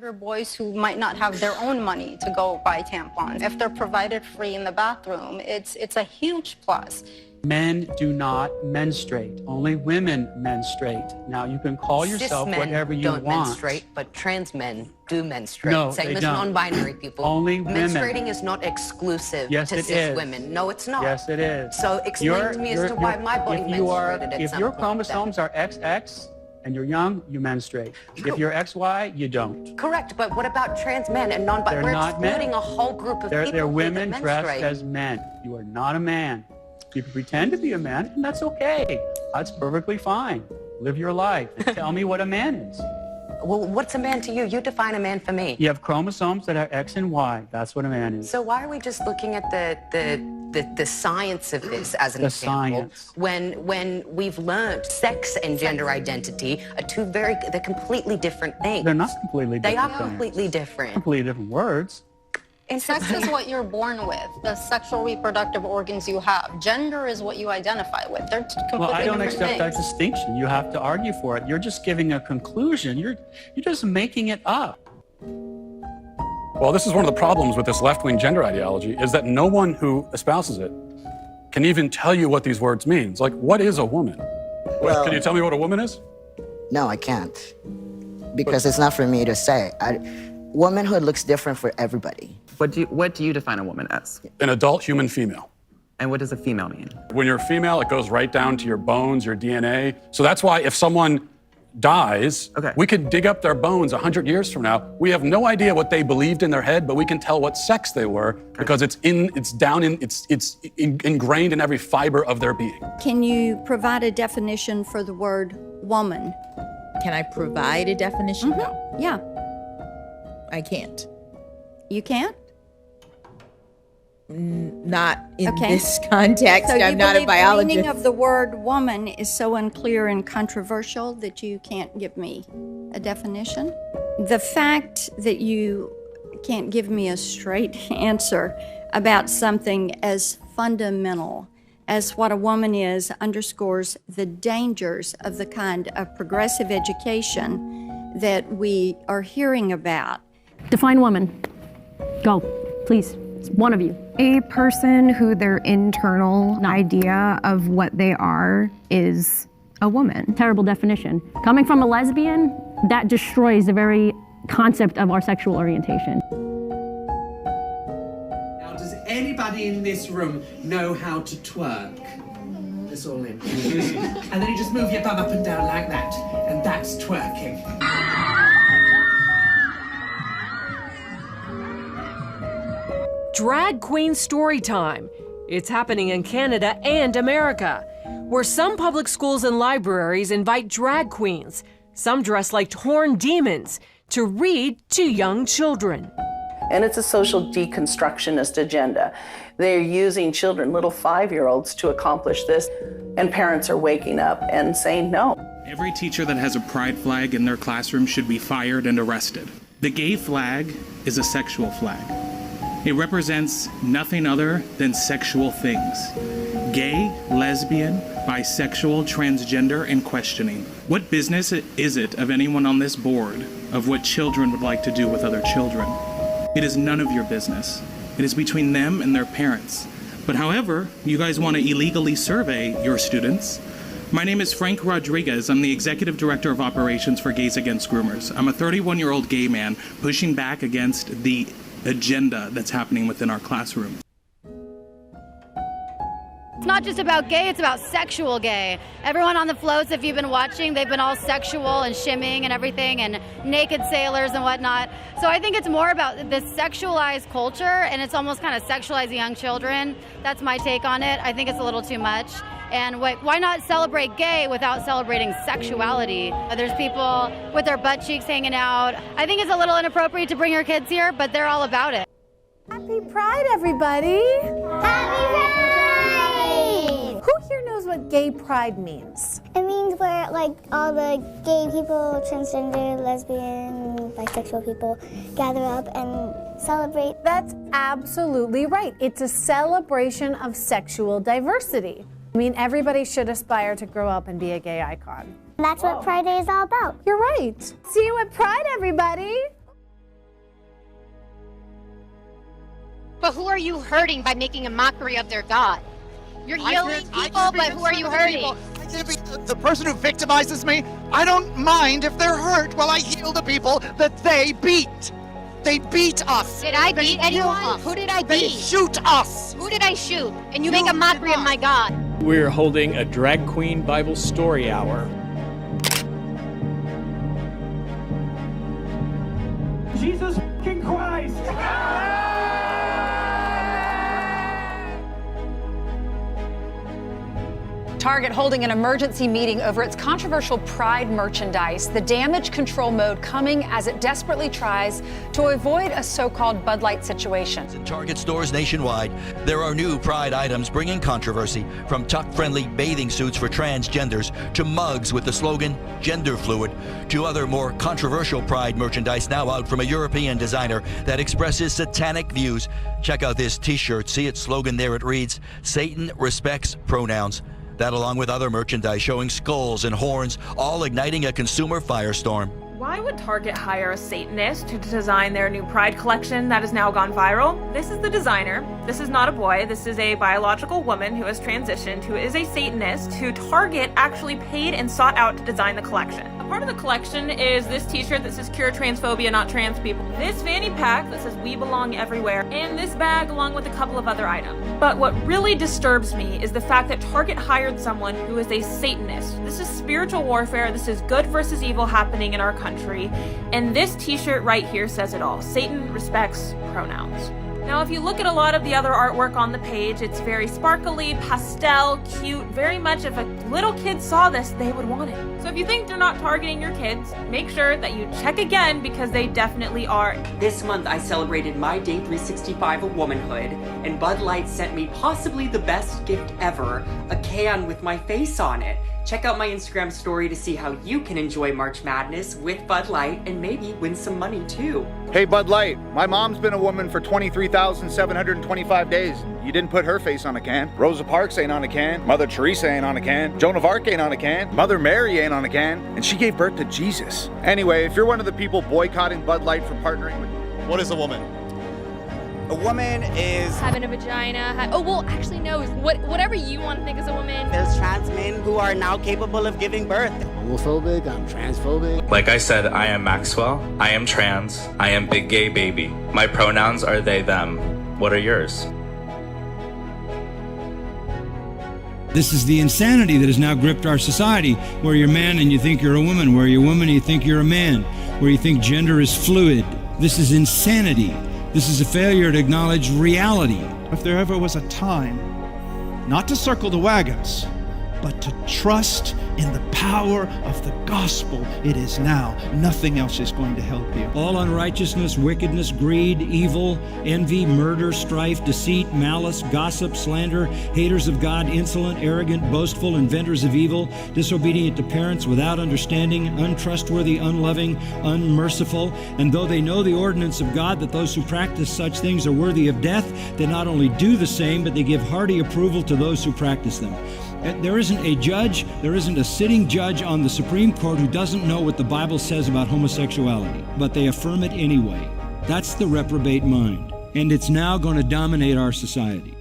Boys who might not have their own money to go buy tampons. If they're provided free in the bathroom, it's a huge plus. Men do not menstruate. Only women menstruate. Now, you can call yourself whatever you want. Cis men don't menstruate, but trans men do menstruate. No, Same they as don't. non-binary people. Only women. Menstruating is not exclusive Yes, to it cis is. women. No, it's not. Yes, it is. So explain to me as to why my body menstruated at If some your point chromosomes are XX and you're young, you menstruate. If you're XY, you don't. Correct, but what about trans men and non-binary? We're not men. excluding a whole group of people They're women that dressed menstruate. as men. You are not a man. You can pretend to be a man, and that's okay. That's perfectly fine. Live your life. Tell me what a man is. Well, what's a man to you? You define a man for me. You have chromosomes that are X and Y. That's what a man is. So why are we just looking at the science of this as an The example science. when we've learned sex and gender identity are they're completely different things. They're not completely different They are things. completely different. Completely different words. And Sex is what you're born with, the sexual reproductive organs you have. Gender is what you identify with. They're completely Well, I don't different accept that things. distinction. You have to argue for it. You're just giving a conclusion. You're just making it up. Well, this is one of the problems with this left-wing gender ideology, is that no one who espouses it can even tell you what these words mean. It's like, what is a woman? Well, Can you tell me what a woman is? no, I can't. Because it's not for me to say. Womanhood looks different for everybody. What do you define a woman as? An adult human female. And what does a female mean? When you're a female, it goes right down to your bones, your DNA. So that's why if someone dies, we could dig up their bones 100 years from now. We have no idea what they believed in their head, but we can tell what sex they were because it's ingrained in every fiber of their being. Can you provide a definition for the word woman? Can I provide a definition? No, Yeah. I can't. You can't? Not in Okay. this context. So you I'm not a believe the meaning biologist. of the word woman is so unclear and controversial that you can't give me a definition? The fact that you can't give me a straight answer about something as fundamental as what a woman is underscores the dangers of the kind of progressive education that we are hearing about. Define woman. Go, please. It's one of you. A person who their internal idea of what they are is a woman. Terrible definition. Coming from a lesbian, that destroys the very concept of our sexual orientation. Now, does anybody in this room know how to twerk? It's all in. And then you just move your bum up and down like that, and that's twerking. Drag Queen Story Time. It's happening in Canada and America, where some public schools and libraries invite drag queens, some dressed like horned demons, to read to young children. And it's a social deconstructionist agenda. They're using children, little 5-year-olds, to accomplish this, and parents are waking up and saying no. Every teacher that has a pride flag in their classroom should be fired and arrested. The gay flag is a sexual flag. It represents nothing other than sexual things. Gay, lesbian, bisexual, transgender, and questioning. What business is it of anyone on this board of what children would like to do with other children? It is none of your business. It is between them and their parents. But however, you guys want to illegally survey your students. My name is Frank Rodriguez. I'm the Executive Director of Operations for Gays Against Groomers. I'm a 31-year-old gay man pushing back against the agenda that's happening within our classroom. It's not just about gay, it's about sexual gay. Everyone on the floats, if you've been watching, they've been all sexual and shimming and everything, and naked sailors and whatnot. So I think it's more about this sexualized culture, and it's almost kind of sexualizing young children. That's my take on it. I think it's a little too much. And why not celebrate gay without celebrating sexuality? There's people with their butt cheeks hanging out. I think it's a little inappropriate to bring your kids here, but they're all about it. Happy Pride, everybody! Happy Pride! Who here knows what gay pride means? It means where, like, all the gay people, transgender, lesbian, bisexual people gather up and celebrate. That's absolutely right. It's a celebration of sexual diversity. I mean, everybody should aspire to grow up and be a gay icon. That's what Pride Day is all about. You're right. See you at Pride, everybody! But who are you hurting by making a mockery of their God? You're healing people, but who are you hurting? I can't be the person who victimizes me. I don't mind if they're hurt while I heal the people that they beat. They beat us. Did I beat anyone? Who did I beat? They shoot us. Who did I shoot? And you make a mockery of my God. We're holding a Drag Queen Bible Story Hour. Jesus fucking Christ! Target holding an emergency meeting over its controversial Pride merchandise, the damage control mode coming as it desperately tries to avoid a so-called Bud Lite situation. In Target stores nationwide, there are new Pride items bringing controversy, from tuck-friendly bathing suits for transgenders to mugs with the slogan "Gender Fluid," to other more controversial Pride merchandise now out from a European designer that expresses satanic views. Check out this t-shirt. See its slogan there. It reads, "Satan respects pronouns." That, along with other merchandise showing skulls and horns, all igniting a consumer firestorm. Why would Target hire a Satanist to design their new Pride collection that has now gone viral? This is the designer. This is not a boy. This is a biological woman who has transitioned, who is a Satanist, who Target actually paid and sought out to design the collection. A part of the collection is this t-shirt that says "Cure Transphobia, Not Trans People," this fanny pack that says "We Belong Everywhere," and this bag along with a couple of other items. But what really disturbs me is the fact that Target hired someone who is a Satanist. This is spiritual warfare. This is good versus evil happening in our country. And this t-shirt right here says it all. Satan respects pronouns. Now, if you look at a lot of the other artwork on the page, it's very sparkly, pastel, cute, very much if a little kid saw this, they would want it. So if you think they're not targeting your kids, make sure that you check again, because they definitely are. This month I celebrated my day 365 of womanhood, and Bud Light sent me possibly the best gift ever, a can with my face on it. Check out my Instagram story to see how you can enjoy March Madness with Bud Light and maybe win some money too. Hey Bud Light, my mom's been a woman for 23,725 days. You didn't put her face on a can. Rosa Parks ain't on a can. Mother Teresa ain't on a can. Joan of Arc ain't on a can. Mother Mary ain't on a can. And she gave birth to Jesus. Anyway, if you're one of the people boycotting Bud Light for partnering with... What is a woman? A woman is having a vagina. Actually, no. Whatever you want to think as a woman. There's trans men who are now capable of giving birth. I'm homophobic. I'm transphobic. Like I said, I am Maxwell. I am trans. I am big gay baby. My pronouns are they, them. What are yours? This is the insanity that has now gripped our society, where you're a man and you think you're a woman, where you're a woman and you think you're a man, where you think gender is fluid. This is insanity. This is a failure to acknowledge reality. If there ever was a time not to circle the wagons, but to trust in the power of the gospel, it is now. Nothing else is going to help you. All unrighteousness, wickedness, greed, evil, envy, murder, strife, deceit, malice, gossip, slander, haters of God, insolent, arrogant, boastful, inventors of evil, disobedient to parents, without understanding, untrustworthy, unloving, unmerciful. And though they know the ordinance of God, that those who practice such things are worthy of death, they not only do the same, but they give hearty approval to those who practice them. There isn't a judge, there isn't a sitting judge on the Supreme Court who doesn't know what the Bible says about homosexuality, but they affirm it anyway. That's the reprobate mind, and it's now going to dominate our society.